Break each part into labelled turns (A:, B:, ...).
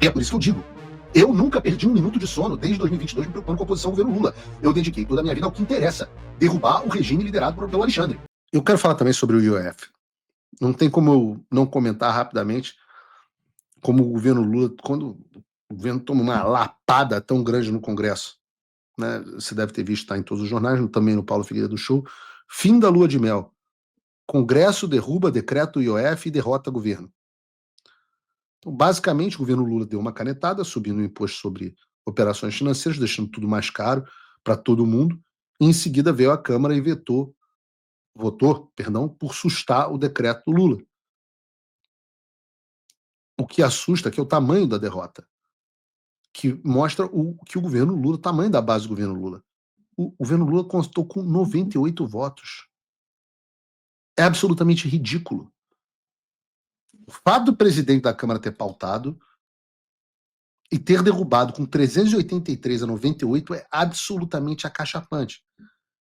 A: E é por isso que eu digo, eu nunca perdi um minuto de sono desde 2022 me preocupando com a oposição ao governo Lula. Eu dediquei toda a minha vida ao que interessa, derrubar o regime liderado pelo Alexandre. Eu quero falar também sobre o IOF. Não tem como eu não comentar rapidamente como o governo Lula, quando o governo toma uma lapada tão grande no Congresso, né? Você deve ter visto, tá em todos os jornais, também no Paulo Figueiredo Show, fim da lua de mel. Congresso derruba decreto IOF e derrota governo. Então, basicamente, o governo Lula deu uma canetada, subindo o imposto sobre operações financeiras, deixando tudo mais caro para todo mundo. E em seguida veio a Câmara e votou, por sustar o decreto Lula. O que assusta que é o tamanho da derrota, que mostra que o governo Lula, o tamanho da base do governo Lula. O governo Lula contou com 98 votos. É absolutamente ridículo. O fato do presidente da Câmara ter pautado e ter derrubado com 383 a 98 é absolutamente acachapante.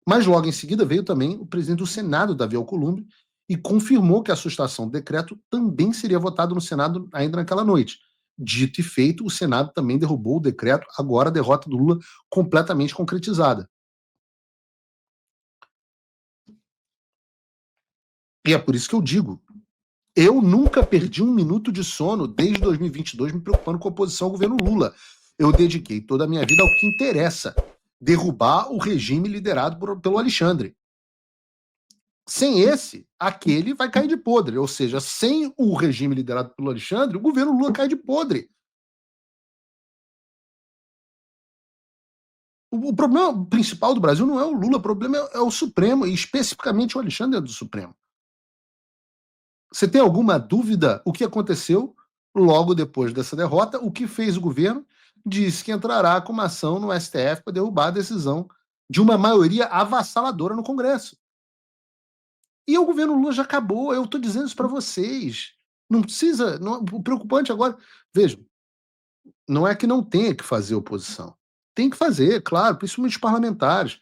A: Mas logo em seguida veio também o presidente do Senado, Davi Alcolumbre, e confirmou que a sustação do decreto também seria votado no Senado ainda naquela noite. Dito e feito, o Senado também derrubou o decreto, agora a derrota do Lula completamente concretizada. E é por isso que eu digo, eu nunca perdi um minuto de sono desde 2022 me preocupando com a oposição ao governo Lula. Eu dediquei toda a minha vida ao que interessa, derrubar o regime liderado pelo Alexandre. Sem esse, aquele vai cair de podre. Ou seja, sem o regime liderado pelo Alexandre, o governo Lula cai de podre. O problema principal do Brasil não é o Lula, o problema é o Supremo, e especificamente o Alexandre do Supremo. Você tem alguma dúvida o que aconteceu logo depois dessa derrota? O que fez o governo? Disse que entrará com uma ação no STF para derrubar a decisão de uma maioria avassaladora no Congresso. E o governo Lula já acabou, eu estou dizendo isso para vocês. Não precisa. Não, o preocupante agora. Vejam, não é que não tenha que fazer oposição. Tem que fazer, claro, principalmente os parlamentares.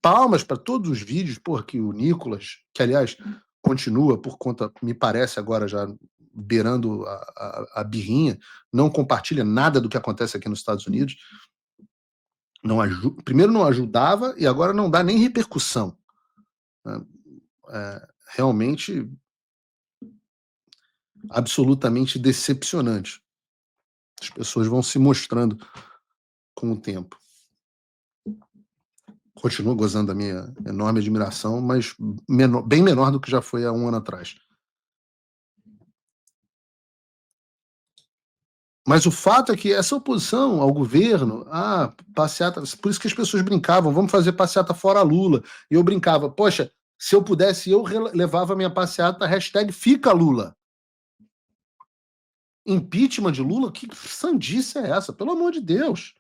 A: Palmas para todos os vídeos, que o Nicolas, que aliás continua por conta, me parece agora já beirando a birrinha, não compartilha nada do que acontece aqui nos Estados Unidos. Primeiro não ajudava e agora não dá nem repercussão. Realmente absolutamente decepcionante. As pessoas vão se mostrando com o tempo. Continuo gozando da minha enorme admiração, mas bem menor do que já foi há um ano atrás. Mas o fato é que essa oposição ao governo, passeata, por isso que as pessoas brincavam, vamos fazer passeata fora Lula. E eu brincava, poxa, se eu pudesse, eu levava a minha passeata, hashtag fica Lula. Impeachment de Lula? Que sandice é essa? Pelo amor de Deus.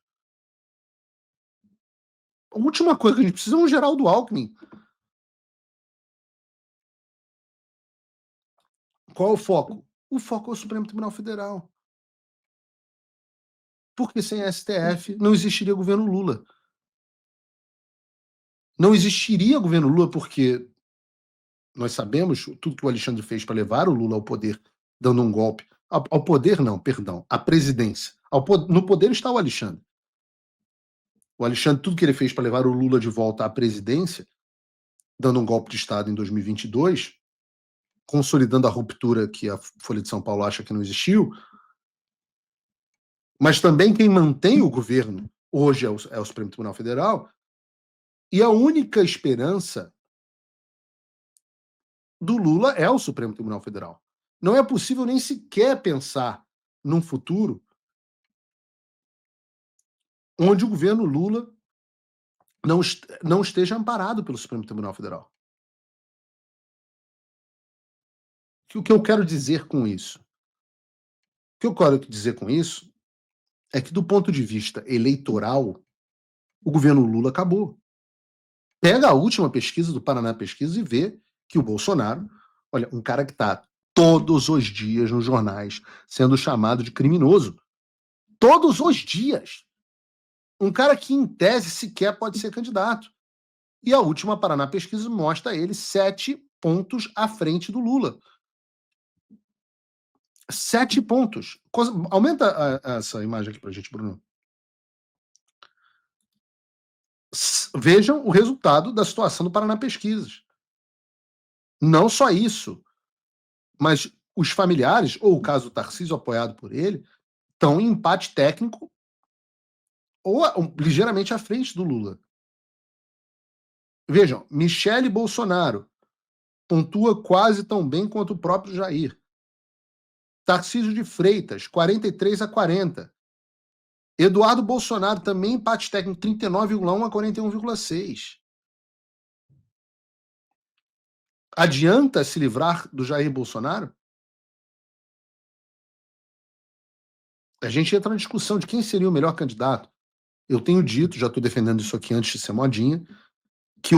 A: A última coisa que a gente precisa é um Geraldo Alckmin. Qual é o foco? O foco é o Supremo Tribunal Federal. Porque sem a STF não existiria governo Lula. Não existiria governo Lula porque nós sabemos tudo que o Alexandre fez para levar o Lula ao poder, dando um golpe. Ao poder não, perdão, à presidência. No poder está o Alexandre. O Alexandre, tudo que ele fez para levar o Lula de volta à presidência, dando um golpe de Estado em 2022, consolidando a ruptura que a Folha de São Paulo acha que não existiu, mas também quem mantém o governo hoje é o Supremo Tribunal Federal, e a única esperança do Lula é o Supremo Tribunal Federal. Não é possível nem sequer pensar num futuro onde o governo Lula não esteja amparado pelo Supremo Tribunal Federal. O que eu quero dizer com isso? O que eu quero dizer com isso é que, do ponto de vista eleitoral, o governo Lula acabou. Pega a última pesquisa do Paraná Pesquisa e vê que o Bolsonaro, olha, um cara que está todos os dias nos jornais sendo chamado de criminoso. Todos os dias. Um cara que, em tese, sequer pode ser candidato. E a última Paraná Pesquisa mostra ele 7 pontos à frente do Lula. 7 pontos. Aumenta essa imagem aqui pra gente, Bruno. Vejam o resultado da situação do Paraná Pesquisas. Não só isso, mas os familiares, ou o caso do Tarcísio apoiado por ele, estão em empate técnico ou ligeiramente à frente do Lula. Vejam, Michele Bolsonaro pontua quase tão bem quanto o próprio Jair. Tarcísio de Freitas, 43-40. Eduardo Bolsonaro também empate técnico, 39,1 a 41,6. Adianta se livrar do Jair Bolsonaro? A gente entra na discussão de quem seria o melhor candidato. Eu tenho dito, já estou defendendo isso aqui antes de ser modinha, que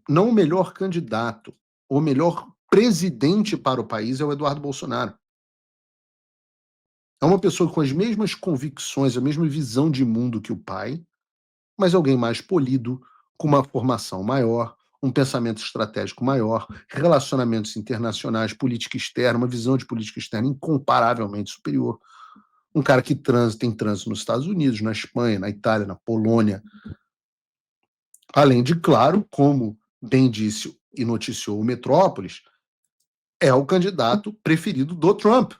A: não o melhor candidato, o melhor presidente para o país é o Eduardo Bolsonaro. É uma pessoa com as mesmas convicções, a mesma visão de mundo que o pai, mas alguém mais polido, com uma formação maior, um pensamento estratégico maior, relacionamentos internacionais, política externa, uma visão de política externa incomparavelmente superior. Um cara que tem trânsito nos Estados Unidos, na Espanha, na Itália, na Polônia. Além de, claro, como bem disse e noticiou o Metrópolis, é o candidato preferido do Trump.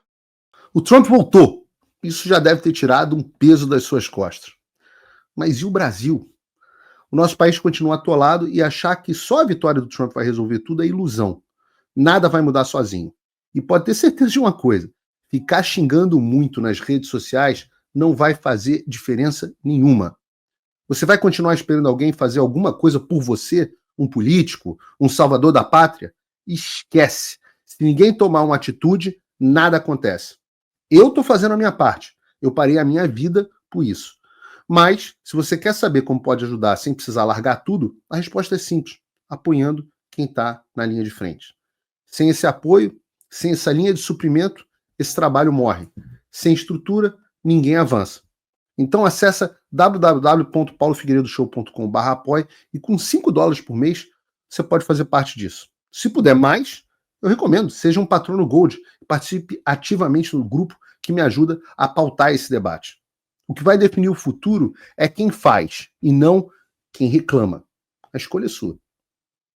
A: O Trump voltou. Isso já deve ter tirado um peso das suas costas. Mas e o Brasil? O nosso país continua atolado e achar que só a vitória do Trump vai resolver tudo é ilusão. Nada vai mudar sozinho. E pode ter certeza de uma coisa: ficar xingando muito nas redes sociais não vai fazer diferença nenhuma. Você vai continuar esperando alguém fazer alguma coisa por você? Um político? Um salvador da pátria? Esquece. Se ninguém tomar uma atitude, nada acontece. Eu estou fazendo a minha parte. Eu parei a minha vida por isso. Mas, se você quer saber como pode ajudar sem precisar largar tudo, a resposta é simples: apoiando quem está na linha de frente. Sem esse apoio, sem essa linha de suprimento, esse trabalho morre. Sem estrutura, ninguém avança. Então acessa www.paulofigueiredoshow.com/apoie e com $5 por mês você pode fazer parte disso. Se puder mais, eu recomendo, seja um patrono Gold e participe ativamente no grupo que me ajuda a pautar esse debate. O que vai definir o futuro é quem faz e não quem reclama. A escolha é sua.